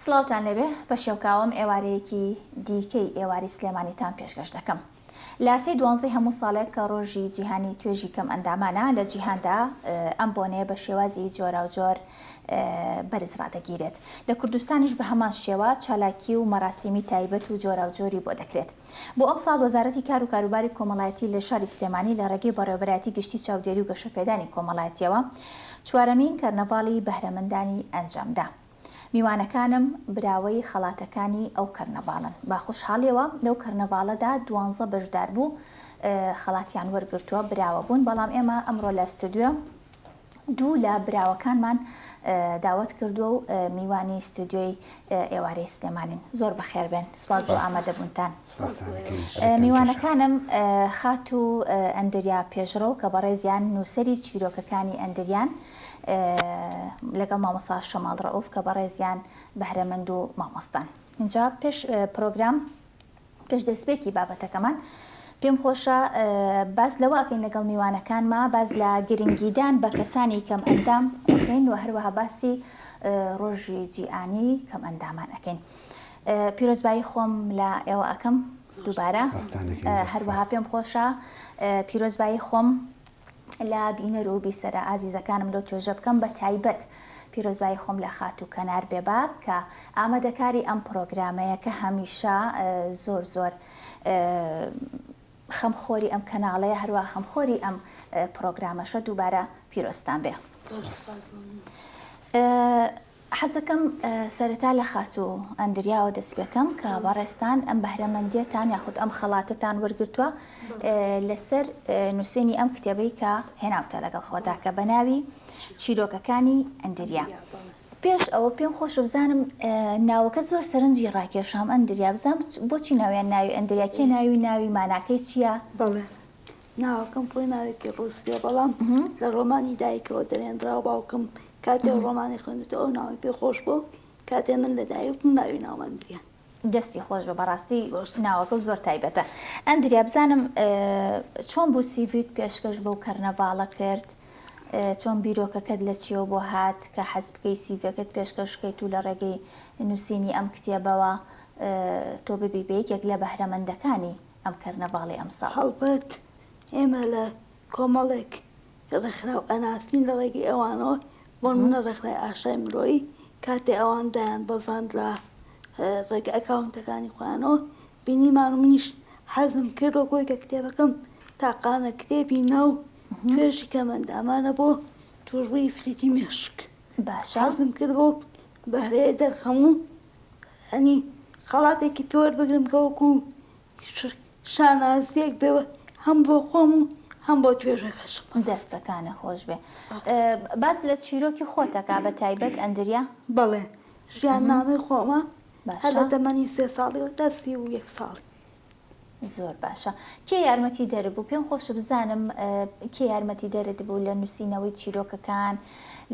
سڵاوتان لەبێ بە شێوکاوەم ئێوارەیەکی دیکەی ئێواری سلێمانیتان پێشکەش دەکەم. لە 12 هەموو ساڵێک کە ڕۆژی جیهانی توێژی کەم ئەندامانە لە جیهاندا ئەم بۆنەیە بە شێوازی جۆراوجۆر بەرز ڕادەگیرێت. لە کوردستانیش بە هەمان شێوە چالاکی و مەراسیمی تایبەت و جۆراوجۆری بۆ دەکرێت. بۆ ئەم ساڵ وەزارەتی کار و کاروباری کۆمەڵایەتی لە شاری سلێمانی لە ڕێگەی بەڕێوەبەرایەتی گشتی چاودێری و گەشەپێدانی کۆمەڵایەتیەوە چوارەمین کەرنەڤاڵی بەهرەمەندانی ئەنجامدا. میوانەکانم براوەی خەڵاتەکانی ئەو کەرنەڤاڵن. با خۆشحاڵیەوە لەو کەرنەڤاڵەدا 12 بەشدار بوو خەڵاتیان وەرگرتووە براوە بوون، بەڵام ئێمە ئەمڕۆ لە ستودیۆ دوو لە براوەکانمان داوەت کردووە و میوانی ستودیۆی ئێوارەی سلێمانین. زۆر بەخێر بێن، سوپاس بۆ ئامادەبوونتان. میوانەکانم خات و ئەندریا پێشڕۆ کە بەڕێزیان نووسەری چیرۆکەکانی ئەندریان لەگەڵ مامۆستا شەماڵ ڕەئوف کە بەڕێزیان بەهرەمەند و مامۆستان. اینجا پێش پرۆگرام پێش دەستپێکی بابەتەکەمان پێم خۆشە باز لەوە ئەکەین لەگەڵ میوانەکانما، باز لە گرنگیدان بە کەسانی کەم ئەندام ئەکەین و هەروەها باسی ڕۆژی جیهانی کەم ئەندامان ئەکەین. پیرۆزبایی خۆم لە ئێوە ئەکەم دووبارە، هەروەها پێم خۆشە پیرۆزبایی خۆم لە بینەر و بیسەرە ئازیزەکانم لەو توێژە بکەم، بە تایبەت پیرۆزبایی خۆم لە خات و کەنار بێباک کە ئامادەکاری ئەم پرۆگرامەیە کە هەمیشە زۆر خەمخۆری ئەم کەناڵەیە، هەروە خەمخۆری ئەم پرۆگرامەشە. دووبارە پیرۆستان بێ. حەزەکەم سەرەتا لە خات و ئەندریاوە دەست پێکەم کە بەڕێستان ئەم بەهرەمەندیەتان یاخود ئەم خەڵاتەتان وەرگرتووە لەسەر نووسینی ئەم کتێبەی کە هێناوتە لەگەڵ خۆدا کە بە ناوی چیرۆکەکانی ئەندریا. پێش ئەوە پێم خۆش بزانم ناوەکە زۆر سەرنجی ڕاکێشام ئەندریا، بزانم بۆچی ناویان ناوی ئەندریا، کێ ناوی ماناکەی چییە؟ بەڵێ ناوەکەم خۆی ناوێکی ڕووسیە، بەڵام لە ڕۆمانی دایکەوە دەرێنراوە. باوکم کاتێ ڕۆمانی خوێندوتە ئەو ناوی پێ خۆش بوو، کاتێ من لە دایکم ناوی ناوم ئەندریا. دەستی خۆش بە بەڕاستی ناوەکە زۆر تایبەتە. ئەندریا بزانم چۆن بوو سیڤیت پێشکەش بەو کەرنەڤاڵە کرد، چۆن بیرۆکەکەت لە چیەوە بۆ هات کە حەز بکەی سیڤەکەت پێشکەشکەیت و لە ڕێگەی نووسینی ئەم کتێبەوە تۆ ببی بە یەکێک لە بەهرەمەندەکانی ئەم کەرنەڤاڵی ئەمساڵ؟ هەڵبەت ئێمە لە کۆمەڵێک ڕێکخراو ئەناسین لە ڕێگەی ئەوانەوە، بۆ منە ڕێکخرای ئاشای مرۆیی کاتێ ئەوان دایان بەزاند لە ڕێگە ئەکاونتەکانی خۆیانەوە بینیمان و منیش حەزم کردوە گۆی کە کتێبەکەم تاقانە کتێبی ناو توێژی کەمەندامانە بۆ تووڕووی فریتی مێشک. باشە، حەزم کردبۆ بەهرەیە دەرخەموو ئەنی خەڵاتێکی پێ وەربگرم کە وەکو شانازیەک بێوە، هەم بۆ خۆم و هەم بۆ توێژەکەشم. دەستەکانە خۆش بێ. باز لە چیرۆکی خۆتەکە بە تایبەت ئەندریا؟ بەڵێ ژیان نامەی خۆمە هەر لە تەمەنی 3 ساڵیەوە تا 31 ساڵی. زۆر باشە. کێ یارمەتی دەربوو؟ پێم خۆش بزانم کێ یارمەتی دەرت بوو لە نووسینەوەی چیرۆکەکان،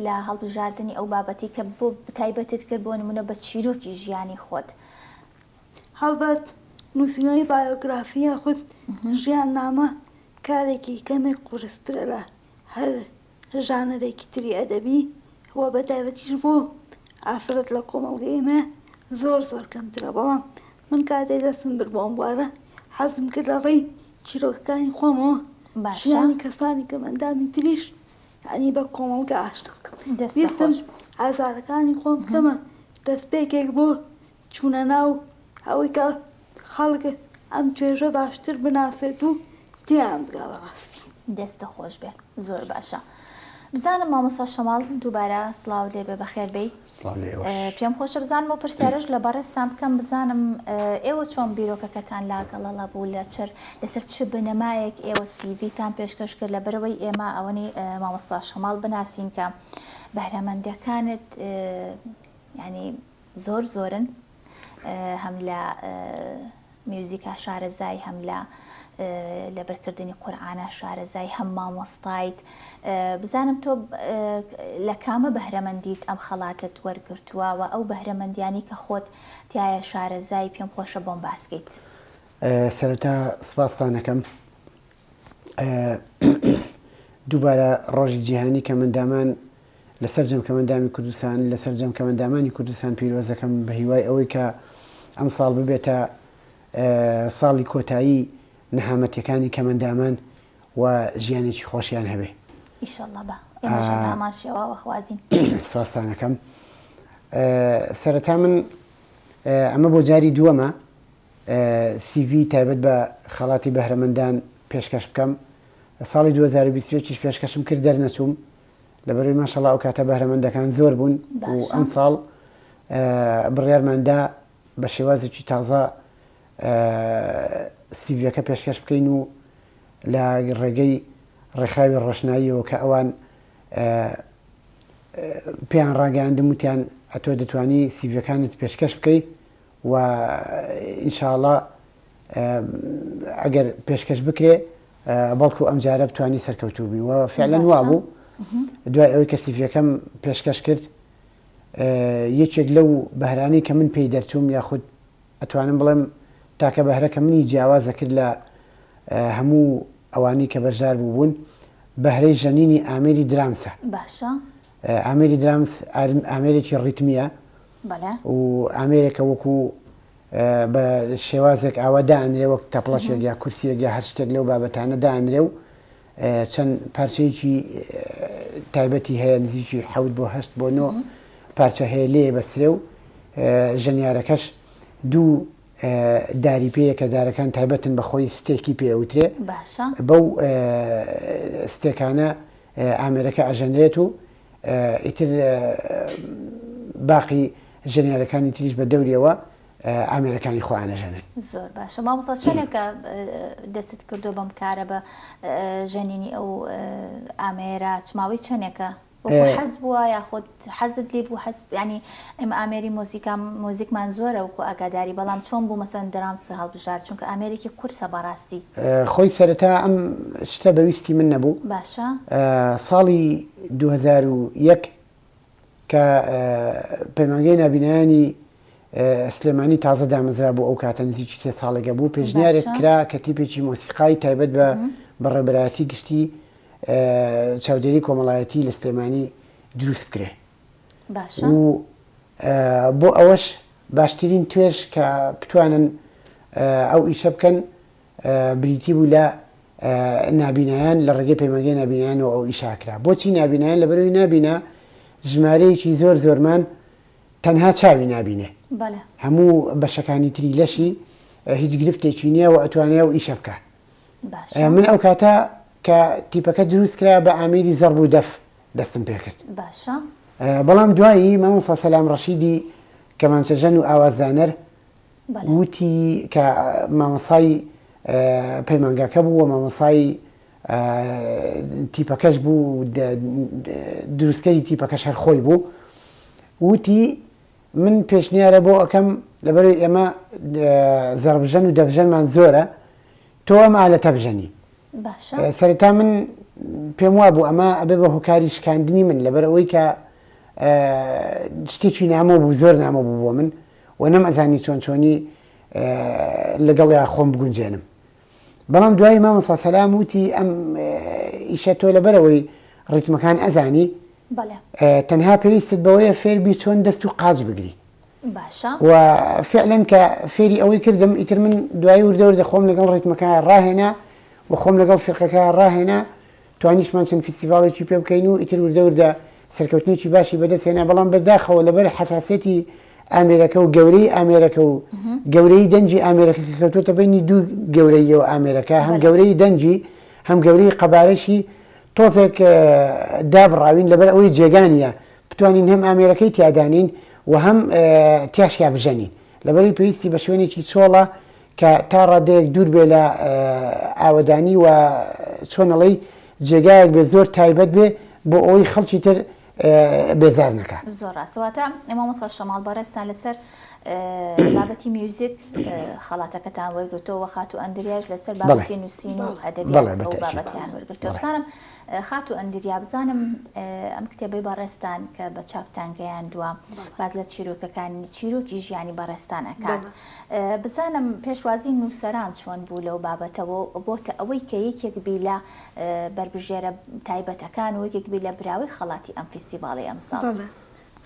لە هەڵبژاردننی ئەو بابەتی کە بۆ تایبەتت کرد بۆ نمونە بە چیرۆکی ژیانی خۆت؟ هەڵبەت نووسینەوەی بایۆگرافیە خود ژیان نامە کارێکی کەمێک قورسترە لە هەر ژانەرێکی تری ئەدەبی، وە بە تایبەتیش بۆ ئافرەت لە کۆمەڵگەیمە زۆر کەمترە. بەڵام من کاتێک دەستم برد بۆ ئەم بوارە حەزم کرد لە ڕێی چیرۆکەکانی خۆمەوە ژیانی کەسانی کەمەندامی تریش یعنی بە کۆمەڵگە ئاشنا بکەم. ویستم ئازارەکانی خۆم کەمە دەستپێکێک بۆ چوونە ناو ئەوەی کە خەڵک ئەم توێژە باشتر بناسێت و تیان بگا بەڕاستی. دەستە خۆش بێ، زۆر باشە. بزانم مامۆستا شەماڵ دووبارە سڵاو لێبێ بەخێر بێی. پێم خۆشە بزانم و پرسیارەش لە بەڕێستان بکەم، بزانم ئێوە چۆن بیرۆکەکەتان لاگەڵەڵە بوو، لەسەر چ بنەمایەک ئێوە سیڤیتان پێشکەش کرد لە بەرەوەی ئێمە ئەوەنی مامۆستا شەماڵ بناسین کە بەهرەمەندەکانت ینی زۆرن، هەم لە میوزیکا شارەزای، هەم لە بەرکردنی قورئانە شارەزای، هەم مامۆستایت. بزانم تۆ لە کامە بەهرەمەندیت ئەم خەڵاتت وەرگرتووە و ئەو بەهرەمەندیانی کە خۆت تایە شارەزای پێم خۆشە بۆم باسکەیت. سەرەتا سپاستانەکەم. دووبارە ڕۆژی جیهانی کەمەندامان لەسەر جەمکەمەندامی کوردستان لەسەر جەمکەمەندامانی کوردستان پیرۆزەکەم بە هیوای ئەوەی کە ئەم ساڵ ببێتە ساڵی کۆتایی نەهامەتیەکانی کەمەندامان و ژیانێکی خۆشیان هەبێ. ئیشەڵڵا بە ئێمەش ئاماشەوە خوازین. سواسانەکەم سەرەتا من ئەمە بۆ جاری دووەمە CV تایبەت بە خەڵاتی بەهرەمەندان پێشکەش بکەم. ساڵی 2020 پێشکەشم کرد دەرنەچووم لەبەرەوەی ماشەڵڵا ئەو کاتە بەهرەمەندەکان زۆر بوون و ئەم ساڵ بڕیارماندا بە شێوازێکی تازە سیڤەکە پێشکەش بکەین و لە ڕێگەی ڕێکخاوی ڕۆشناییەوە کە ئەوان پێیان ڕاگەیاندم وتیان ئەتۆ دەتوانی سیڤەکانت پێشکەش بکەیت و ئینشاءڵڵا ئەگەر پێشکەش بکرێ بەڵکو ئەم جارە بتوانی سەرکەوتوو بی و فعلەن وا بوو. دوای ئەوەی کە سیڤەکەم پێشکەش کرد یەکێک لەو بەهرانەی کە من پێی دەرچووم یاخود ئەتوانم بڵێم تاکە بەهرەکە منی جیاوازە کرد لە هەموو ئەوانی کە بەشدار بوو بوون بەهرەی ژەنینی ئامێری درامسە. باشە. ئامێری درامس ئامێرێکی ڕیتمیە و ئامێرێکە وەکو بە شێوازێک ئاوا دائەنرێ وەک تەپڵەشێک یا کورسیەک یا هەر شتێک لەو بابەتانە دائەنرێ و چەند پارچەیەکی تایبەتی هەیە نزیکی 7 بۆ 8 بۆ 9 پارچە هەیە لێ بەسرێ و ژەنیارەکەش دوو داری پێیە کە دارەکان تایبەتن بە خۆی ستێکی پێوترێ. بەو ستێکانە ئامێرەکە ئەژەندرێت و ئیتر باقی ژەنیارەکانی تریش بە دەوریەوە ئامێرەکانی خۆیانەژەنن. زۆر باشە. مامۆستا چەندێکە دەستت کردو بەم کارە بە ژەنینی ئەو ئامێرە چماوەی چەندێکە؟ حەز بووە یاخود حەزت لێ بوو؟ ینی ئێمە ئامێری مۆزیکمان زۆرە وەکو ئاگاداری بەڵام چۆن بوو مەسەن درامس هەڵبژار چونکە ئامێرێکی کورسە بەڕاستی. خۆی سەرەتا ئەم شتە بەویستی من نەبوو. باشە. ساڵی 2001 کە پەیمانگەی نابینایانی سلێمانی تازە دامەزرا بوو ئەو کاتە نزیکی 3 ساڵێکە بوو پێشنیارێک کرا کە تیپێکی مۆسیقای تایبەت بە بەڕێبەرایەتی گشتی چاودێری کۆمەڵایەتی لە سلێمانی دروست بکرێ. باشە. و بۆ ئەوەش باشترین توێژ کە بتوانن ئەو ئیشە بکەن بریتی بوو لە نابینایان لە ڕێگەی پەیمانگەی نابینایانەوە ئەو ئیشاکرا. بۆچی نابینایان؟ لەبەرەوەی نابینا ژمارەیەکی زۆرمان تەنها چاوی نابینێ. هەموو بەشەکانی تری لەشی هیچ گرفتێکی نییە و ئەتوانێ و ئیشە بکە. من ئەو کاتە کە تیپەکە دروست کرا بە ئامێری زەرب و دەف دەستم پێ کرد. باشە. بەڵام دوایی مامۆستا سەلام ڕەشیدی کەمانچەژەن و ئاوازدانەر وتی کە مامۆسای پەیمانگاکە بوو و مامۆسای تیپەکەش بوو دروستکەری تیپەکەش هەر خۆی بوو وتی من پێشنیارە بۆ ئەەکەم لەبەرەوەی ئێمە زەربژەن و دەبژەنمان زۆرە تۆ ئەم ئالەتە بژەنی. سەرەتا من پێم وا بوو ئەمە ئەبێ بە هۆکاری شکاندنی من لەبەر ئەوەی کە شتێکی نامۆ بوو زۆر نامۆ بوو بۆ من و نەمەزانی چۆن چۆنی لەگەڵ یا خۆم بگونجێنم. بەڵام دوایی مامۆستا سەلام وتی ئەم ئیشە تۆ لەبەرەوەی ڕیتمەکان ئەزانی تەنها پێویستت بەوەیە فێربی چۆن دەست و قاچ بگری. باشە. و فعلەن کە فێری ئەوەی کردم ئیتر من دوایی وردەوردە خۆم لەگەڵ ڕیتمەکە ڕاهێنا و خۆم لەگەڵ فێرقەکە ڕاهێنا توانیشمان چەند فیستیڤاڵێکی پێ بکەین و ئیتر وردەوردە سەرکەوتنێکی باشی بەدەستێنا بەڵام بەداخەوە لەبەر حەساسێتی ئامێرەکە و گەورەی ئامێرەکە و گەورەی دەنجی ئامێرەکە کە کەوتوتە بینی دوو گەورەیەوە ئامێرەکە هەم گەورەی دەنجی هەم گەورەی قەبارەشی تۆزێک دابڕاوین لەبەر ئەوەی جێگانیە بتوانین هەم ئامێرەکەی تیادانین و هەم تیاشیا بژەنین لەبەری پێویستی بە شوێنێکی چۆڵە کە تا ڕادەیەک دوور بێ لە ئاوەدانی و چۆنەڵی جێگایەک بێ زۆر تایبەت بێ بۆ ئەوەی خەڵکی تر بێزار نەکات. زۆر ڕاستەواتە ئێمە مۆستا شەماڵ بەڕێستان لەسەر بابەتی میوزیک خەڵاتەکەتان وەرگرتەوە خات و ئەندریاش لەسەر بابەتی نووسین و ئەدەبیات ئەو بابەتیان وەرگرتەوە. بزانم خات و ئەندریا بزانم ئەم کتێبەی بەڕێستان کە بە چاپتان گەیاندووە باز لە چیرۆکەکانی چیرۆکی ژیانی بەڕێستان ئەکات. بزانم پێشوازی نووسەران چۆن بوو لەو بابەتەوە بۆتە ئەوەی کە یەکێک بی لە بربژێرە تایبەتەکان و یەکێک بی لە براوی خەڵاتی ئەم فستیڤاڵی ئەمساڵ. بەڵێ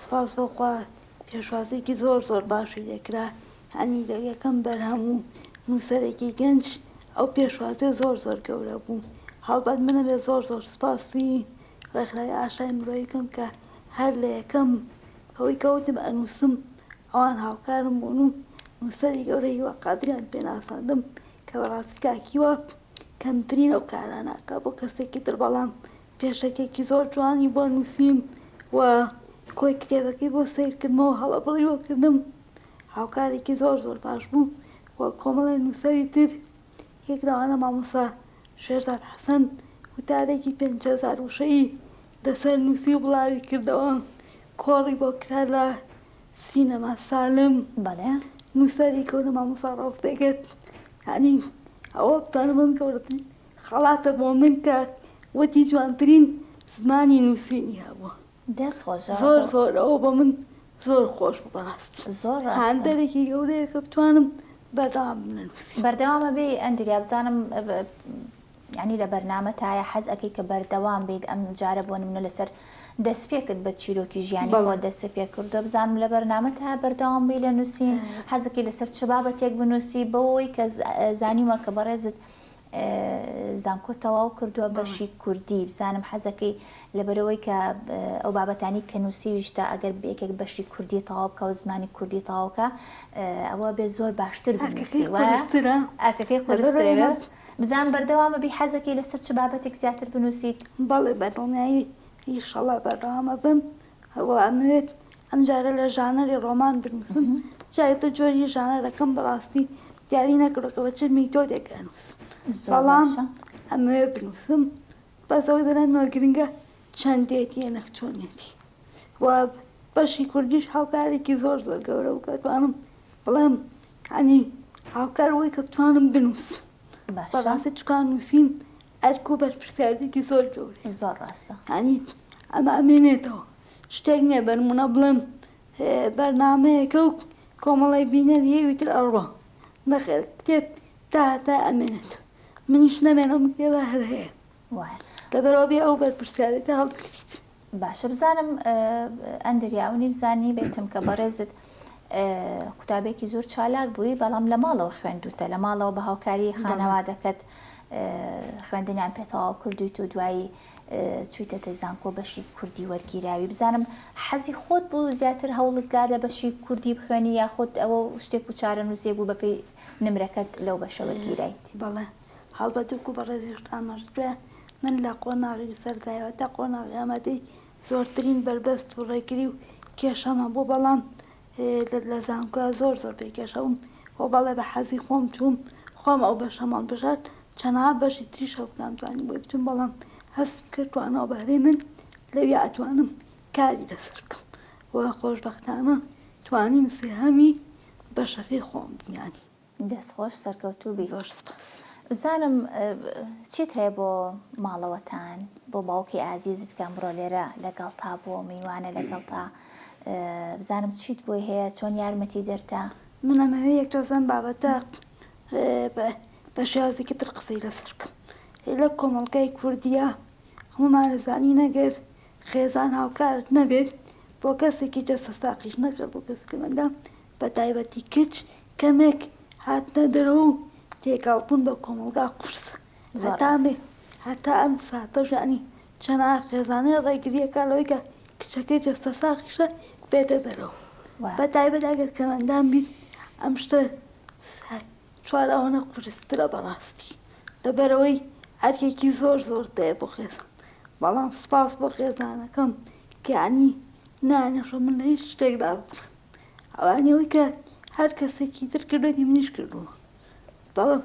سپاس بۆخوا پێشوازێکی زۆر باشی لێکرا هەنی لە یەکەم بەرهەم و نووسەرێکی گەنج ئەو پێشوازێ زۆر گەورە بوو. هەڵبەت منە بێ زۆر سپاسی ڕێکخراوی ئاشای مرۆییەکەم کە هەر لە یەکەم ئەوەی کەوتم ئەنووسم ئەوان هاوکارم بوون و نووسەری گەورەی وە قادریان پێناساندم کە بەڕاستی کاکیوە کەمترین ئەو کاراناکە بۆ کەسێکی تر، بەڵام پێشەکێکی زۆر جوانی بۆ نووسیم و کۆی کتێبەکەی بۆ سیرکردنەوە هەڵەبڕیوەکردم. هاوکارێکی زۆر باش بوو و کۆمەڵی نووسەری تر یەکراوانە مامۆستا شێرزاد حەسەن وتارێکی 5,000 وشەیی لەسەر نووسی و بڵاوی کردەوە، کۆڕی بۆ کرا لە سینەما سالم. بەڵێ نووسەری گەورە مامۆستا ڕەوف بێگەت، یعنی ئەوە بتوانم من گەورەترین خەڵاتە بۆ من کە وەتی جوانترین زمانی نووسینی هەبووە. دەستخۆش زۆر ئەوە بە من زۆر خۆش بوو بەڕاستی. زۆر هاندەرێکی گەورەیە کە بتوانم بەردەوام بنووسم. بەردەوامە بێ ئەندریا بزانم ینی لە بەرنامە تایە حەز ئەەکەی کە بەردەوام بێت ئەم جارە بۆ نمونە لەسەر دەستپێکت بە چیرۆکی ژیانی خۆ دەست پێ کردو بزانم لە بەرنامە تا بەردەوام بێ لە نووسین حەزەکەی لەسەر چ بابەتێک بنووسی بەوەی کە زانیوە کە بەڕێزت زانکۆ تەواو کردووە بەشی کوردی بزانم حەزەکەی لەبەرەوەی کە ئەو بابەتانی کە نووسیویشتا ئەگەر بێکێک بەشی کوردی تەواو بکە و زمانی کوردی تەواوکە ئەوە بێ زۆر باشتر بنووسی ئەکەکەی قورسترێ بزان بەردەوامە بی حەزەکەی لەسەر چ بابەتێک زیاتر بنووسیت؟ بەڵێ بەدڵنیایی ئینشەڵا بەردەوامە بم ئەوە ئەمەوێت ئەم جارە لە ژانەری ڕۆمان بنووسم جایتە جۆری ژانەرەکەم بەڕاستی دیاری نەکردەوە چ میتۆدێک ئەنووسم، بەڵام ئەمەوێ بنووسم بەسەوەی بەرانەوە گرنگە چەندێتیە نەخچۆنێتی و بەشی کوردیش هاوکارێکی زۆر گەورە و کە توانم بڵێم هەنی هاوکار وەی کە بتوانم بنووسم بەڕاستی چکان نووسین ئەرک و بەرپرسیارێکی زۆر گەورە زۆر ڕاستە هەنی ئەمە ئەمێنێتەوە شتێک نییە بەرمونە بڵێم بەرنامەیەکە و کۆمەڵی بینەر یەویتر ئەڕۆ نەخێر کتێب تا ئەمێنێت منیش نەمێنەوە کتێبە هەر هەیە لەبەرەوە بێ ئەو بەرپرسیارەتە هەڵدەگریت. باشە بزانم ئەندریاونی بزانی بیتم کە بەڕێزت قوتابێکی زۆر چالاک بووی بەڵام لە ماڵەوە خوێندوتە لە ماڵەوە بە هاوکاری خانەوادەکەت خوێندنیان پێتەواو کردویت و دوایی چوویتەتە زانکۆ بەشی کوردی وەرگیراوی بزانم حەزی خۆت بوو زیاتر هەوڵتدا لە بەشی کوردی بخوێنی یاخۆت ئەوە شتێک و چارە نووسێ بوو بەپێی نمرەکەت لەو بەشە وەرگیرایت؟ بەڵێ هەڵبەت و بەڕێزیشت ئاماژدرا من لە قۆناغی سەردایەوە تا قۆناغی ئامادەی زۆرترین بربەست و ڕێگری و کێشەمە بوو، بەڵام لە زانکۆ زۆر پێکێشەوم بۆ بەڵێ بە حەزی خۆم چووم خۆم ئەو بەشەمان بژات چەنها بەشی تریشە بتانتوانی بۆی بچوم، بەڵام هەستم کردوانەوە بەهرەی من لەوی ئەتوانم کاری لەسەر بکەم و خۆشبەختانە توانیم سێهەمی بەشەکەی خۆم بمیانی. دەستخۆش سەرکەوتوو بی. زۆر سپاس. بزانم چیت هەیە بۆ ماڵەوەتان بۆ باوکی ئازیزت کە ئەمڕۆ لێرە لەگەڵ تا بۆ میوانە لەگەڵ تا بزانم چیت بۆی هەیە چۆن یارمەتی دەرتا؟ من ئەمەوێ یەک تۆزەم بابەتە بە شێوازێکی تر قسەی لەسەر بکەم لە کۆمەڵگەی کوردیە هەمومان دەزانی نەگەر خێزان هاوکارت نەبێت بۆ کەسێکی جەستە ساقیش نەکرد بۆ کەسێکی مەندام بە تایبەتی کچ کەمێک هاتنە دەرەوە و تێکەڵبوون بە کۆمەڵگا قورسە هەتا ئەم ساتەژ ینی چەنە خێزانەی ڕێگریەکە لەوەی کە کچەکەی جەستە ساقیشە بێتە دەرەوە بە تایبەت ئەگەر کەمەندام بیت ئەم شتە چوارەوەنە قورسترە بەڕاستی لەبەرەوەی ئەرکێکی زۆر دەیە بۆ خێزان، بەڵام سپاس بۆ خێزانەکەم کە ینی نانەشە من لە هیچ شتێکدا بکڕم ئەوانەوەی کە هەر کەسێکی تر کردوەتی منیش کردووە، بەڵام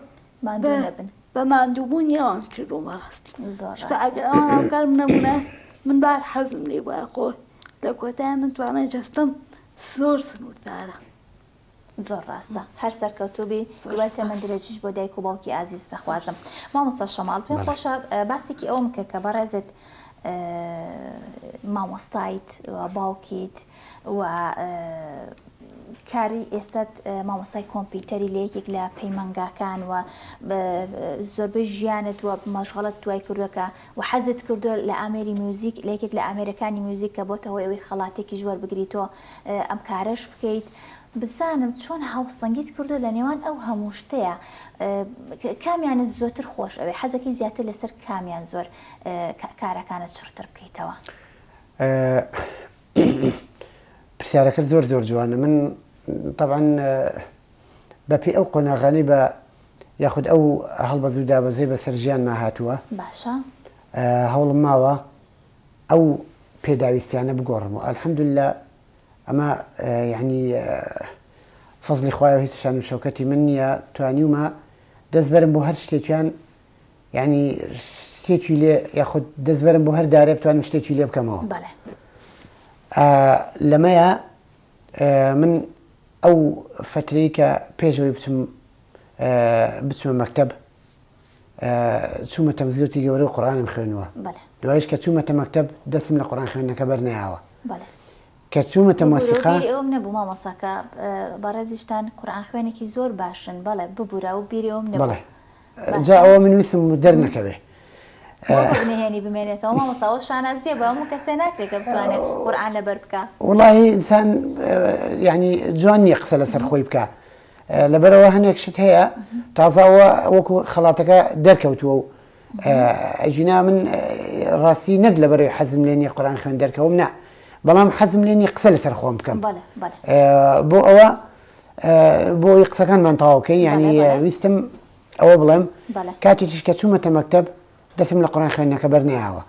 بە ماندووبوونی ئەوان کردووە بەڕاستی شتە ئەگەر ئەوان هاوکار نەبوونە من بار حەزم لێ بووە خۆ لە کۆتای من توانای جەستەم زۆر سنووردارە. زۆر ڕاستە هەر سەرکەوتوبی دواتە من درێژیش بۆ دایک و باوکی ئازیز دەخوازم. مامۆستا شەماڵ پێم خۆشە باسێکی ئەوم کە بەڕێزت مامۆستایت و باوکیت و کاری ئێستا مامۆسای کۆمپیوتەری لە یەکێک لە پەیمانگاکان و زۆربەی ژیانت وە مەشغەڵەت دوای کردووەکە و حەزت کردو لە ئامێری میوزیک لە یەکێک لە ئامێرەکانی میوزیک کە بۆتەوە ئەوەی خەڵاتێکی ژوەر بگریتەوە ئەم کارەش بکەیت. بزانم چۆن هاوسەنگیت کردو لە نێوان ئەو هەموو شتەیە، کامیانت زۆرتر خۆش ئەوێ، حەزەکەی زیاتر لەسەر کامیان زۆر کارەکانت شڕتر بکەیتەوە؟ پرسیارەکە زۆر جوانە. من طبعا بەپێی ئەو قۆناغانەی بە یاخود ئەو هەڵبەزوو دابەزەی بەسەر ژیانما هاتووە، باشە هەوڵم ماوە ئەو پێداویستیانە بگۆڕمەوە. الحەمدوللا ئەمە یعنی فەزلی خوایەوە هیچ شان و شەوکەتی من نییە، توانیومە دەستبەرم بۆ هەر شتێکیان یعنی شتێکی لێ یاخود دەستبەرم بۆ هەر دارێ بتوانم شتێکی لێ بکەمەوە. لەمەیە من ئەو فترەی کە پێشەوەی بچمە مەکتەب چوومە تەمزیلەتی گەورە و قورئانم خوێنووە. دوایش کە چوومەتە مەکتەب دەستم لە قورئان خوێندنەکە بەرنەیاوە. کە چوومەتە مۆسیقا ئەوم نەبوو مامۆساکە بەڕێزیشتان قورئان خوێنێکی زۆر باشن، بەڵێ ببوورە و بیری ئەوم نەبوو. جا ئەوە من ویستم دەرنەکەوێ نهێنی بمێنێتەوە مامۆساوە شانازیە بە هەموو کەسێ ناکرێت کە بتوانێت قورئان لەبەر بکە. وڵاهی ئینسان یعنی جوان نییە قسە لەسەر خۆی بکە، لەبەرەوە هەنێک شت هەیە تازاوە وەکو خەڵاتەکە دەرکەوتووە و ئەژینا من ڕاستی نەک لەبەرەوەی حەزم لێ نییە قورئان خوێن دەرکەوم، نا بەڵام حەزم لێ نییە قسە لەسەر خۆم بکەم. بۆ ئەوە بۆی قسەکانمان تەواو بکەین، یعنی ویستم ئەوە بڵێم کاتێکیش کە چوومەتە مەکتەب دەسم لە قورئان خوێندنەکە بەرنەیاوە،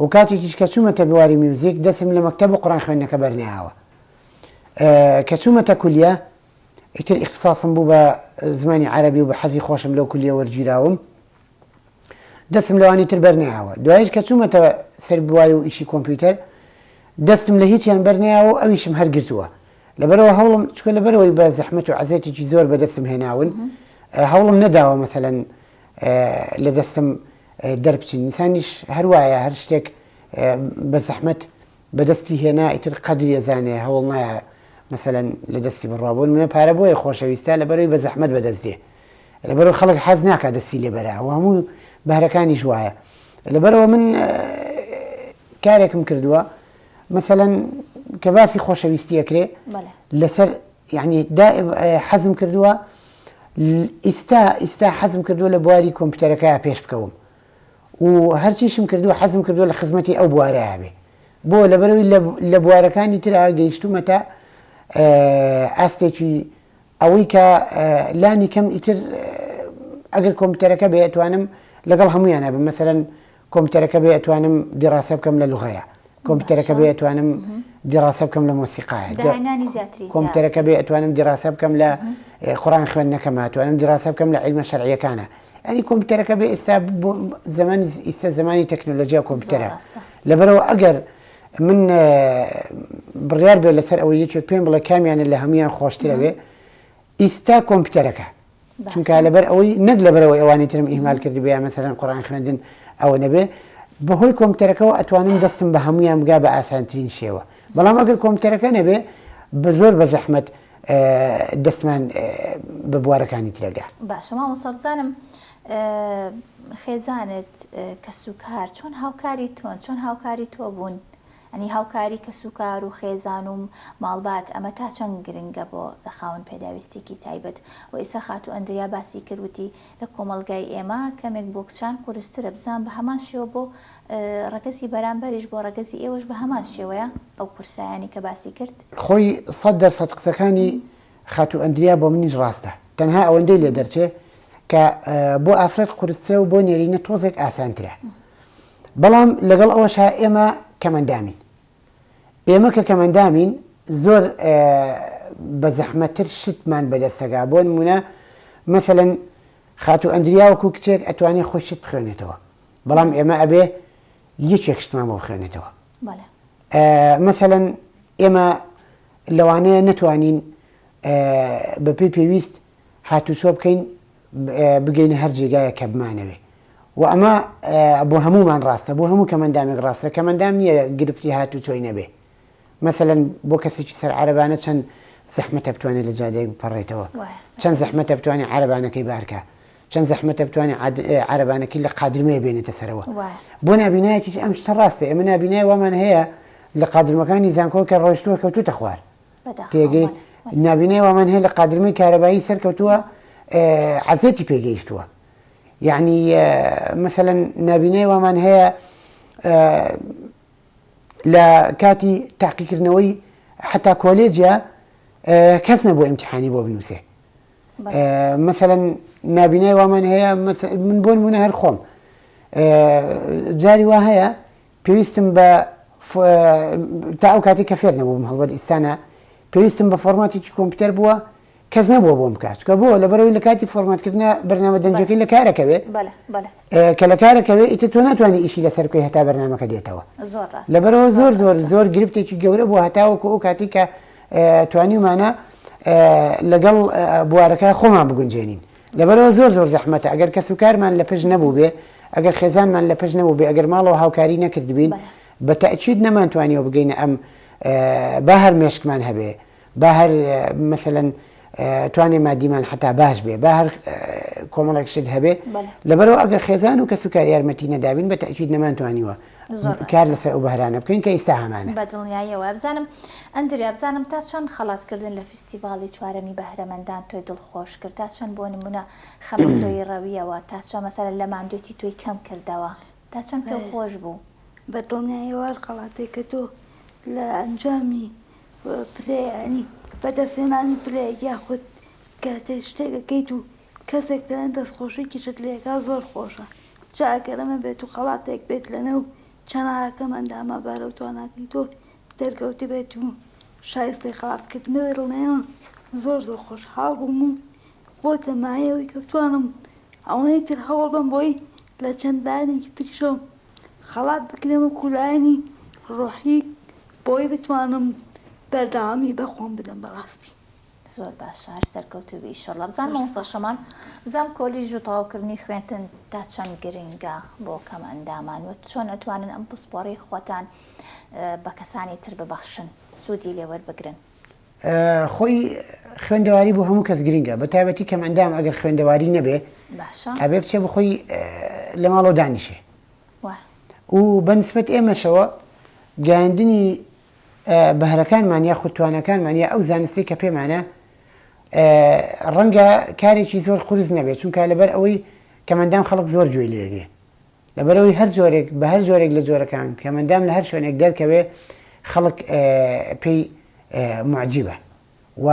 و کاتێکیش کە چوومەتە بواری میوزیک دەسم لە مەکتەب و قورئان خوێندنەکە بەرنەیاوە. کە چوومەتە کولیە ئیتر ئیختیساسم بوو بە زمانی عەرەبی و بە حەزی خۆشم لەو کولیە وەرگیراوم، دەستم لەوانی تر بەرنەیاوە. دوایش کە چوومەتە سەر بواری و ئیشی کۆمپیوتەر دەستم لە هیچیان بەرنەیاوە و ئەویشم هەرگرتووە. لەبەرەوە هەوڵم چکە لەبەرەوەی بە زەحمەت و عەزێتێکی زۆر بەدەستم هێناون، هەوڵم نەداوە مەسەلەن لە دەستم دەربچین. ئینسانیش هەروایە هەر شتێک بە زەحمەت بەدەستی هێنا ئیتر قەدری ئەزانێ، هەوڵ نایە مەسەلەن لە دەستی بڕابوون. منە پارە بۆیە خۆشەویستە لەبەرەوەی بە زەحمەت بەدەستێ، لەبەرەوەی خەڵک حەز ناکات دەستی لێبەرە و هەموو بەهرەکانیش وایە. لەبەرەوە من کارێکم کردووە مەسەلەن کە باسی خۆشەویستی ئەکرێ لەسەر یعنی حەزم کردووە ئیستا حەزم کردووە لە بواری کۆمپیوتەرەکە پێش بکەوم و هەرچیشم کردووە حەزم کردووە لە خزمەتی ئەو بوارەیە بێ، بۆ لەبەرەوەی لە بوارەکانی ترا گەیشتومەتە ئاستێکی ئەوەی کە لانی کەم ئیتر ئەگەر کۆمپیوتەرەکە بێ ئەتوانم لەگەڵ هەمویانە بم. مەسەلەن کۆمپیوتەرەکە بێ ئەتوانم دیڕاسە بکەم لە لوغەیە، کۆمپیوتەرەکە بێ ئەتوانم دیڕاسە بکەم لە مۆسیقایە، کۆمپیوتەرەکە بێ ئەتوانم دیڕاسە بکەم لە قورئان خوێندنەکەمە، ئەتوانم دیڕاسە بکەم لە عیلمە شەرعیەکانە. ئەنی کۆمپیوتەرەکە بێ ئێستا ئێستا زمانی تەکنۆلۆژیا کۆمپیوتەرە. لەبەرەوە ئەگەر من بڕیار بێ لەسەر ئەوە یەکێک پێم بڵێ کامیانە لە هەمویان خۆشترە بێ ئیستا کۆمپیوتەرەکە، چونکە لەبەر ئەوەی نەک لەبەرەوەی ئەوانی ترم ئیهمال کردی بێ مەسەلەن قورئان خوێندن ئەوە نەبێ، بەهۆی کۆمپیوتەرەکەەوە ئەتوانم دەستم بە هەمویان بگا بە ئاسانترین شێوە. بەڵام ئەگەر کۆمپیوتەرەکە نەبێ بە زۆر بە زەحمەت دەستمان بە بوارەکانی ترەگا. باشە مامۆستا بزانم خێزانت کەسوکار چۆن هاوکاری تۆن، چۆن هاوکاری تۆ بوون؟ ئەنی هاوکاری کەسوکار و خێزان و ماڵبات ئەمە تا چەند گرنگە بۆ خاوەن پێداویستێکی تایبەت؟ و ئێستا خاتو ئەندریا باسی کردوتی لە کۆمەڵگای ئێمە کەمێک بۆ کچان قورسترە، بزان بە هەمان شێوە بۆ ڕەگەزی بەرامبەریش بۆ ڕەگەزی ئێوەش بە هەمان شێوەیە ئەو کورسایانی کە باسی کرد؟ خۆی 100% قسەکانی خاتو ئەندریا بۆ منیش ڕاستە، تەنها ئەوەندەی لێ دەرچێ کە بۆ ئافرەت قورسترە و بۆ نێرینە تۆزێک ئاسانترە. بەڵام لەگەڵ ئەوەشا ئێمە کەمەندامین، ئێمە کە کەمەندامین زۆر بە زەحمەتتر شتمان بەدەستەگا. بۆ نمونە مەسەلەن خاتو ئەندریا وەکو کچێک ئەتوانێت خۆی شت بخوێنێتەوە، بەڵام ئێمە ئەبێ یەکێک شتمان بۆ بخوێنێتەوە. مەسەلەن ئێمە لەوانەیە نەتوانین بە پێی پێویست هاتوچۆ بکەین بگەینە هەر جێگایە کە بمانەوێ، و ئەمە بۆ هەمومان ڕاستە، بۆ هەموو کەمەندامێک ڕاستە. کەمەندام نییە گرفتی هاتوچۆی نەبێ. مەسەلەن بۆ کەسێکی سەر عەرەبانە چەند زەحمەتە بتوانێت لە جادەیەک بپەڕێتەوە چەند زەحمەتە بتوانێت عەرەبانەکەی بارکە چەند زەحمەتە بتوانێت عەرەبانەکەی لە قادرمەیە بێنێتە سەرەوە بۆ نابینایەکی ئەم شتە ڕاستە ئێمە نابینای وەمان هەیە لە قادرمەکانی زانکۆ کە ڕۆیشتووە کەوتوتە خوار تێگەی نابینای وەمان هەیە لە قادرمەی کارەبایی سەرکەوتووە عەزەتی پێگەیشتووە یعنی مثلا نابینای وەمان هەیە لە کاتی تاقیکردنەوەی حتا کۆلێجە کەس نەبوو ئیمتیحانی بۆ بنووسێ مثلا نابینای وەمان هەیە من بۆ نمونە هەر خۆم جاری وا هەیە پێویستم بە تا ئەو کاتی کە فێر نەبووم هەڵبەت ئیستانە پێویستم بە فۆرماتێکی کۆمپیوتەر بووە کەس نەبووە بۆم بکات چکە بۆ لەبەرەوەی لە کاتی فۆرماتکردنە بەرنامە دەنجەکەی لە کارەکەوێ کە لە کارەکەوێ ئیتر تۆ ناتوانانی ئیشی لەسەر بکەی هەتا بەرنامەکە دێتەوە لەبەرەوە زۆر گرفتێکی گەورە بوو هەتاوەکو ئەو کاتی کە توانیمانە لەگەڵ بوارەکە خۆمان بگونجێنین لەبەرەوە زۆر زەحمەتە ئەگەر کەس و کارمان لە پشت نەبوو بێ ئەگەر خێزانمان لە پشت نەبوو بێ ئەگەر ماڵەوە هاوکاری نەکردبین بە تەئکید نەمانتوانیەوە بگەینە ئەم با هەر مێشکمان هەبێ با هەر مثلەن توانێ مادیمان حتا باش بێ با هەر کۆمەڵێک شت هەبێ لەبەرەوە ئەگەر خێزان و کەس و کار یارمەتی نەدابین بە تەئکید نەمانتوانیوە کار لەسەر ئەو بەهرانە بکەین کە ئێستا هەمانە بەدڵنیاییەوە بزانم ئەندریا بزانم تا چەند خەڵاتکردن لە فیستیڤاڵی چوارەمی بەهرەمەندان تۆی دڵخۆش کرد تا چەند بۆ نمونە خەمە تۆی ڕەویەوە تا چەند مەسەلەن لە ماندوێتی تۆی کەم کردەوە تا چەند پێ خۆش بوو بەدڵنیاییەوە هەر خەڵاتێک کە تۆ لە ئەنجامی پلەیانی بەدەستێنانی پلەیەک یاخود کاتێ شتێکەکەیت و کەسێک دەڵێن دەستخۆشێکی شت لێکا زۆر خۆشە جا ئەگەر ئەمە بێت و خەڵاتێک بێت لەنێو چەناکەم ئەندامە بارە و تواناکەی تۆ دەرکەوتی بێت و شایستەی خەڵاتکردنەوەی ڕڵنەوە زۆر خۆشحاڵ بووم و بۆ تەمایەوەی کە بتوانم ئەوەی تر هەوڵ بم بۆی لە چەندانێکی تریشەوە خەڵات بکرێم و کولایانی ڕۆحی بۆی بتوانم بەردەوامی بەخۆم بدەم بەڕاستی زۆر باشە هەر سەرکەوتوبی ئیشەڵڵا بزان مامۆستا شەمان بزانم کۆلیژ و تەواوکردنی خوێنتن تا چەند گرنگە بۆ کەم ئەندامان و چۆن ئەتوانن ئەم پسپۆڕی خۆتان بە کەسانی تر ببەخشن سوودی لێوەربگرن خۆی خوێندەواری بۆ هەموو کەس گرنگە بە تایبەتی کەم ئەندام ئەگەر خوێندەواری نەبێ ئەبێ بچێ بخۆی لە ماڵەوە دانیشێ و بەنسبەت ئێمەشەوە گەیاندنی بەهرەکانمان یا خوتوانەکانمان یا ئەو زانستی کە پێمانە ڕەنگە کارێکی زۆر قورس نەبێت چونکە لەبەر ئەوەی کەمەندام خەڵک زۆر گوێی لێگێ لەبەرەوەی هەر جۆرێک بە هەر جۆرێک لە جۆرەکان کەمەندام لە هەر شوێنێک دەرکەوێ خەڵک پێی معجیبە و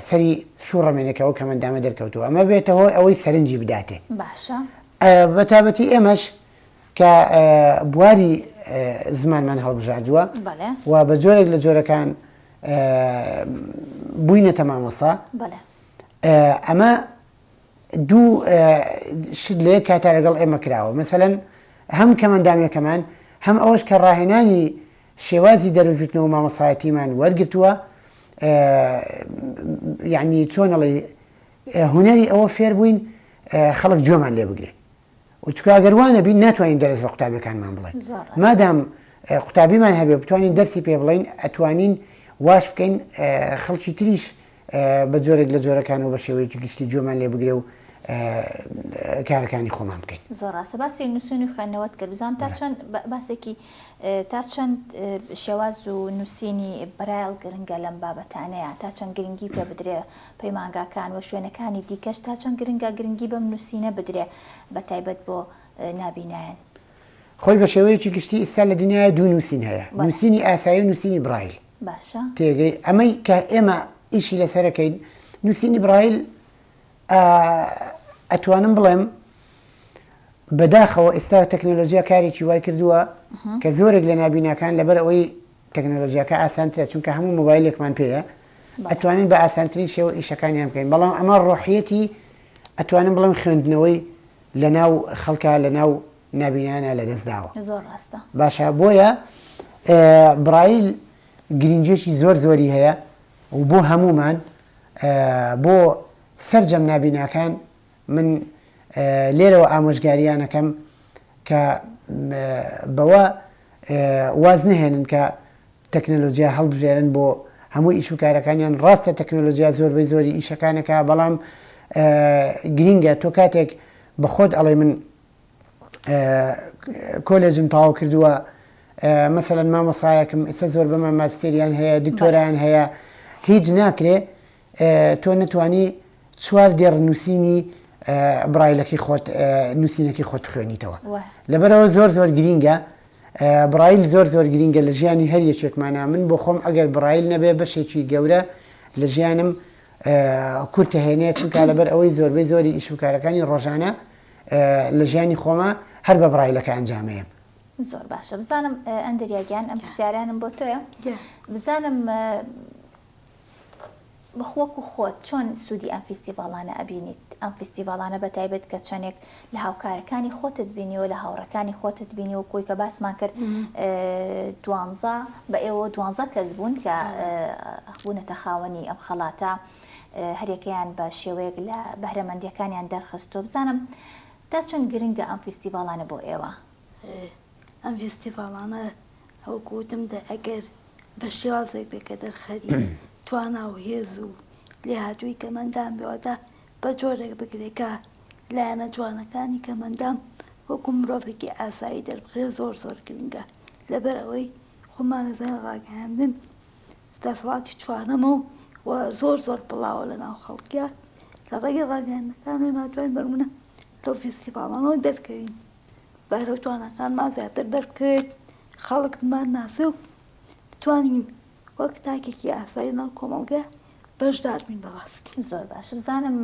سەری سوڕەمێنێکەوە کەمەندامە دەرکەوتووە ئەمە بێتەوە ئەوەی سەرنجی بداتێ باشە بەتابەتی ئێمەش کە بواری زمانمان هەڵبژاردووە و بە جۆرێک لە جۆرەکان بووینەتە مامۆستا ئەمە دوو شت لێ کاتا لەگەڵ ئێمە کراوە مەسەلەن هەم کەمەندامێکەمان هەم ئەوەش کە ڕاهێنانی شێوازی دەروزوتنەوە مامۆسایەتیمان وەرگرتووە یعنی چۆنەڵێ هونەری ئەوە فێر بووین خەڵک جۆمان لێ بگرێ و چکە ئەگەروانە بین ناتوانین دەرس بە قوتابیەکانمان بڵێن مادام قوتابیمان هەبێ بتوانین دەرسی پێ بڵین ئەتوانین واش بکەین خەڵکی تریش بە جۆرێک لە جۆرەکانەوە بە شێوەیەکی گشتی جۆمان لێ بگرێ و کارەکانی خۆمان بکەین زۆر ڕاستە باسی نووسین و خوێندنەوەت کرد بزانم تا چەند باسێکی تا چەند شێواز و نووسینی برایل گرنگە لەم بابەتانەیە تا چەند گرنگی پێ بدرێ پەیمانگاکان و شوێنەکانی دیکەش تا چەند گرنگی بەم نووسینە بدرێ بە تایبەت بۆ نابینایان خۆی بە شێوەیەکی گشتی ئێستا لە دنیای دوو نووسین هەیە نووسینی ئاسایی و نووسینی برایل باشە تێگەی ئەمەی کە ئێمە ئیشی لەسەرەکەین نووسینی برایل ئەتوانم بڵێم بەداخەوە ئێستا تەکنۆلۆژیا کارێکی وای کردووە کە زۆرێک لە نابیناکان لەبەر ئەوەی تەکنۆلۆژیاکە ئاسانترە چونکە هەموو مۆبایلێکمان پێیە ئەتوانین بە ئاسانترین شێوە ئیشەکانیان بکەین بەڵام ئەمە ڕۆحیەتی ئەتوانم بڵێم خوێندنەوەی لە ناو خەڵکە لە ناو نابینانە لەدەستداوە زۆر ڕاستە باشە بۆیە برایل گرنگێکی زۆری هەیە و بۆ هەمومان بۆ سەرجەم نابیناکان من لێرەوە ئامۆژگاریانەکەم کە بەوە واز نهێنن کە تەکنۆلۆژیا هەڵبژێرن بۆ هەموو ئیش و کارەکانیان ڕاستە تەکنۆلۆژیا زۆربەی زۆری ئیشەکانەکە بەڵام گرینگە تۆ کاتێک بە خۆت ئەڵێ من کۆلێجم تەواو کردووە مەسەلەن مامۆسایەکم ئێستا زۆر بەمە ماستێریان هەیە دکتۆرایان هەیە هیچ ناکرێ تۆ نتوانی 4 دێڕ نووسینی برایلەکەی خۆت نووسینەکەی خۆت بخوێنیتەوە لەبەرەوە زۆر زۆر گرینگە برایل زۆر زۆر گرینگە لە ژیانی هەر یەکێکمانە من بۆ خۆم ئەگەر برایل نەبێ بەشێکی گەورە لە ژیانم کورتە هێنێ چونکە لەبەر ئەوەی زۆربەی زۆری ئیش و کارەکانی ڕۆژانە لە ژیانی خۆمە هەر بە برایلەکە ئەنجامەیەم. زۆر باشە بزانم ئەندریاگیان ئەم پرسیارانم بۆ تۆیە بزانم بەخۆک و خۆت چۆن سوودی ئەم فیستیڤاڵانە ئەبینیت ئەم فیستیڤاڵانە بە تایبەت کە چەندێک لە هاوکارەکانی خۆتت بینیەوە لە هاوڕەکانی خۆتت بینیەوە کۆی کە باسمان کرد 12 بە ئێوە 12 کەس بوون کە بوونەتە خاوەنی ئەم خەڵاتە هەرێکیان بە شێوەیەک لە بەهرەمەندیەکانیان دەرخستۆ بزانم تا چەند گرنگە ئەم فیستیڤاڵانە بۆ ئێوە ئەم فیستیڤاڵانە هەوکوتم دە ئەگەر بە شێوازێک بێ کە دەرخەری توانا و هێز و لێهاتووی کەمەندان بێوەدا بە جۆرێک بگرێکە لایەنە جوانەکانی کەمەندان وەکو مرۆڤێکی ئاسایی دەربخرێ زۆر زۆر گرنگە لەبەر ئەوەی خۆمان لەزای ڕاگەیاندن دەسەڵاتی چوانەمە و زۆر زۆر بڵاوە لە ناو خەڵکیە لە ڕێگەی ڕاگەیاندنەکان وێ مادوای بەرمونە لەو فیستیڤاڵانەوە دەرکەوین بەرە توانەکانمان زیاتر دەربکەوێت خەڵکمان ناسێ و بتوانین وەک تاکێکی ئاسایی ناو کۆمەڵگە بەشدار بین بەڕاستی. زۆر باش بزانم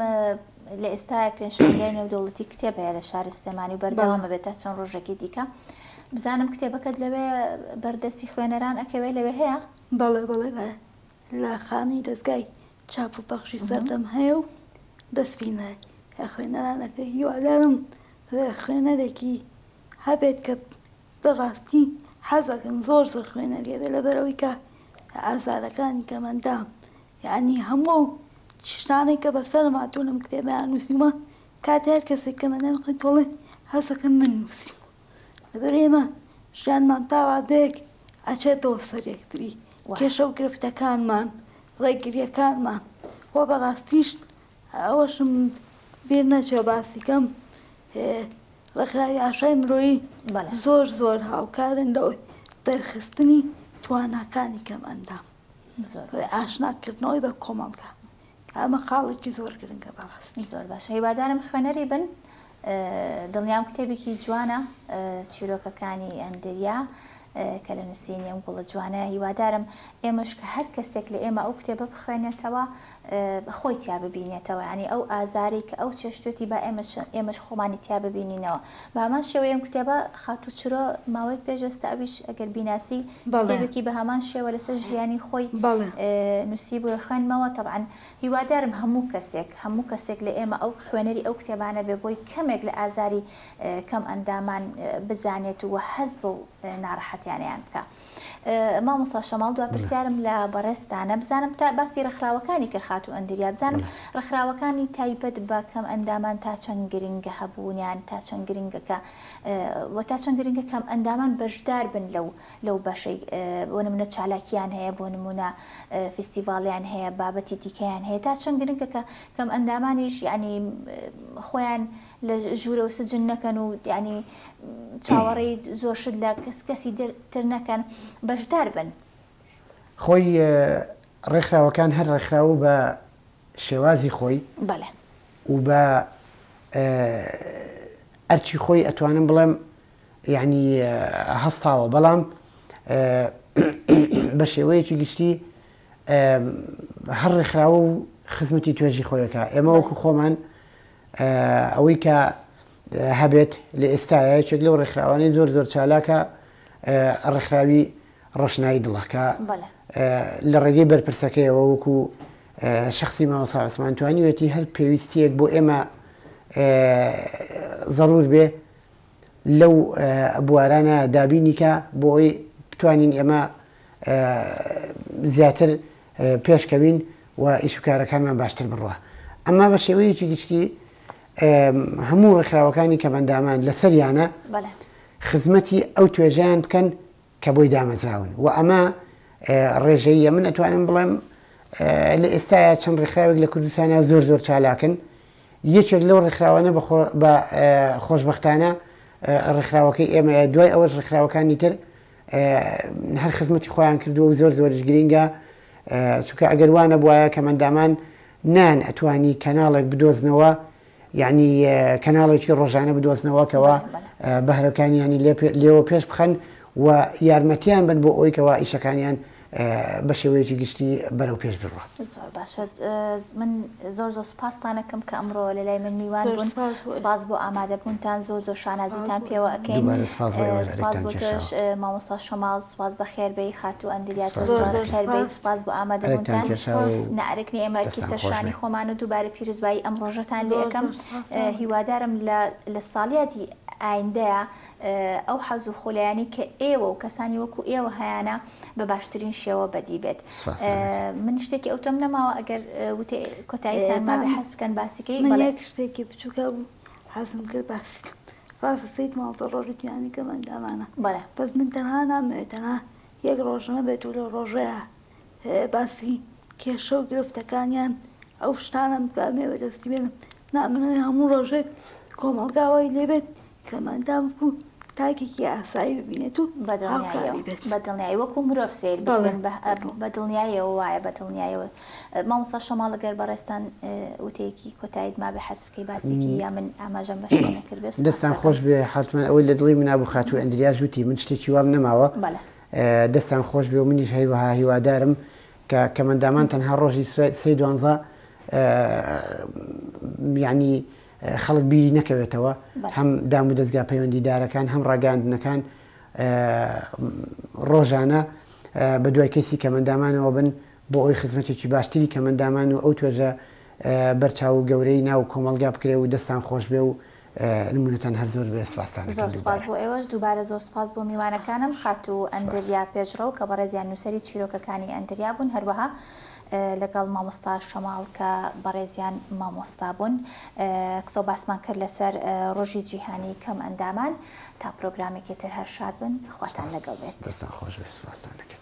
لە ئێستای پێشنگای نێودەوڵەتی کتێب هەیە لە شاری سلێمانی و بەردەوامە بێت تا چەند ڕۆژێکی دیکە بزانم کتێبەکەت لەوێ بەردەستی خوێنەران ئەکەوێ لەوێ هەیە؟ بەڵێ بەڵێ لە خانەی دەستگای چاپ و پەخشی سەردەم هەیە و دەستبینە خوێنەرانەکە هیوادارم خوێنەرێکی هەبێت کە بەڕاستی حەزەکەم زۆر زۆر خوێنەریەدە لەبەرەوەی کە ئازارەکانی کەمەندام یعنی هەموو شتانێک کە بەسەر ماتوو لەم کتێبیان نووسیمە کاتی هەر کەسێک کەمەندام خۆی تۆڵێ هەستەکەم من نووسیم لەبەر ئێمە ژیانمان تا ڕادەیەک ئەچێتەوە سەر یەکتری کێشە و گرفتەکانمان ڕێگریەکانمان وە بەڕاستیش ئەوەشم بیر نەچێ باسیکەم ڕێکخراوی ئاشای مرۆیی زۆر زۆر هاوکارن لەوەی دەرخستنی تواناکانی کەمەندام ئاشناکردنەوەی بە کۆمەڵگە ئەمە خاڵێکی زۆر گرنگە بەڕاستی. زۆر باشە هیوادارم خوێنەری بن دڵنیام کتێبێکی جوانە چیرۆکەکانی ئەندریا کە لە نووسینی ئەم گوڵە جوانە هیوادارم ئێمەش کە هەر کەسێک لە ئێمە ئەو کتێبە بخوێنێتەوە خۆی تیا ببینێتەوە ینی ئەو ئازاری کە ئەو چێشتێتی با ئێمەش خۆمانی تیا ببینینەوە بە هەمان شێوە ئەم کتێبە خاتو چرۆ ماوەیەک پێشەستا ئەویش ئەگەر بیناسی کتێبێکی بە هەمان شێوە لەسەر ژیانی خۆی نووسی بۆ خوێنمەوە طبعاً هیوادارم هەموو کەسێک لە ئێمە ئەو خوێنەری ئەو کتێبانە بێ بۆی کەمێک لە ئازاری کەم ئەندامان بزانێت و هەز بە ناڕەحەتیانیان بکە. مامۆستا شەماڵ دوا پرسیارم لە بەڕێستانە بزانم تا باسی ڕێکخراوەکانی کرد خاتو ئەندریا بزانم ڕێکخراوەکانی تایبەت بە کەم ئەندامان تا چەند گرنگە هەبوونیان تا چەند گرنگەکە و تا چەند گرنگە کەم ئەندامان بەشدار بن لەو بەشەی بۆ نمونە چالاکیان هەیە بۆ نمونە فیستیڤاڵیان هەیە بابەتی دیکەیان هەیە تا چەند گرنگە کە کەم ئەندامانیش ینی خۆیان لە ژوورە و سجن نەکەن و ینی چاوەڕێی زۆرشت لە کەسی تر نەکەن بەشدار بن. خۆی ڕێکخراوەکان هەر ڕێکخراوە بە شێوازی خۆی و بە ئەرچی خۆی ئەتوانم بڵێم یعنی هەستاوە بەڵام بە شێوەیەکی گشتی هەر ڕێکخراوە و خزمەتی توێژی خۆیەکە ئێمە وەکو خۆمان ئەوەی کە هەبێت لە ئێستاە یەکێک لەو ڕێکخراوانەی زۆر زۆر چالاکە ڕێکخراوی ڕۆشنایی دڵەکە لە ڕێگەی بەرپرسەکەیەوە وەکو شخصی مامۆستا عوسمان توانیوێتی هەر پێویستیەک بۆ ئێمە ضرور بێ لەو بوارانە دابینی کە بۆ ئەوی بتوانین ئێمە زیاتر پێشکەوین و ئیشکارەکانمان باشتر بڕوە. ئەمما بە شێوەیەکی گشتی هەموو ڕێکخراوەکانی کەمەندامان لەسەریانە خزمەتی ئەو توێژیان بکەن کە بۆی دامەزراون و ئەمە ڕێژەیە من ئەتوانم بڵێم لە ئێستاە چەند ڕێکخراوێک لە کوردستانە زۆر چالاکن یەکێک لەو ڕێکخراوانە بە خۆشببختانە ڕێکخراوەکەی ئێمە دوای ئەوەش ڕێکخراوەکانی تر هەر خزمەتی خۆیان کردووە و زۆرش گرینگە چونکە ئەگەر وانە بواە کە مندامان نان ئەتوانی کەناڵێک بدۆزنەوە یعنی کەناڵێکی ڕۆژانە بدۆزنەوەکەوە بەهرەکانیانی لێوە پێش بخەن و یارمەتیان بن بۆ ئەوی کەوا ئیشەکانیان بە شێوەیەکی گشتی بەرەو پێش بڕوە. زۆر باشە من زۆر سوپاستانەکەم کە ئەمڕۆ لە لای من میوان بوون سوپاس بۆ ئامادەبوونتان زۆر شانازیتان پێوە ئەەکەین سوپاس بۆ تۆش مامۆستا شەماڵ سوپاس بە خێربەی خاتوو ئەندریا خێربەی سوپاس بۆ ئامادەبوونتان نەعرەکنی ئێمەکی سەرشانی خۆمان و دووبارە پیرۆزبایی ئەم ڕۆژەتان لێ ئەەکەم هیوادارم لە ساڵیاتی ئایندەیە ئەو حەز و خۆلایانی کە ئێوە و کەسانی وەکو ئێوە هەیەە بە باشترین شێوە بەدی بێت. من شتێکی ئەوتۆم نەماوە ئەگەر وتێ کۆتاییتان ما بە حەز بکەن باسیکەی من یەک شتێکی بچووکە بوو حەزم کرد باسیکەم ڕاستە سەید ماوەسە ڕۆژی توانی کە مندامانە بەس من تەنها نامەوێت تەنها یەک ڕۆژمە بێت و لە ڕۆژەیە باسی کێشە و گرفتەکانیان ئەو شتانم کامێوە دەستی بێنم نامنەوەی هەموو ڕۆژێک کۆمەڵگاوای لێبێت کە مندام بوو تاکێکی ئاسایی ببینێت و بەدڵنیایی وەکو مرۆڤ سیر بکەن بەدڵنیایەوە وایە بەدڵنیایەوە مامۆستا شەماڵ لەگەر بەڕێستان وتەیەکی کۆتاییت ما بە حەز بکەی باسێکی یا من ئاماژەم بە شتێ نەکرد بێت دەستان خۆش بێ حتمما ئەوەی لە دڵی منابوو خاتوو ئەندریا ژووتی من شتێکی وام نەماوە دەستان خۆش بێ و منیش هەیوەها هیوادارم کە مندامان تەنها ڕۆژی سێ دوانزە یعنی خەڵک بیری نەکەوێتەوە هەم دام و دەستگا پەیوەندیدارەکان هەم ڕاگەاندنەکان ڕۆژانە بە دوای کەسی کە مندامانەوە بن بۆ ئەوی خزمەتێکی باشتری کە مندامان و ئەو توێژە بەرچاو و گەورەی ناو کۆمەڵگا بکرێ و دەستان خۆش بێ و نمونەتان هەر زۆر بێ سپاسان زۆر سپاس بۆ ئێوەش دووبارە زۆر سپاس بۆ میوانەکانم خاتوو ئەندریا پێشڕە و کە بەڕێزیان نووسەری چیرۆکەکانی ئەندریا بوون هەروەها لەگەڵ مامۆستا شەماڵ کە بەڕێزیان مامۆستا بوون قسە و باسمان کرد لەسەر ڕۆژی جیهانی کەم ئەندامان تا پرۆگرامێکی تر هەر شاد بن خواتان لەگەڵ بێت. دەستان خۆش بێ سپاسان دەکەم.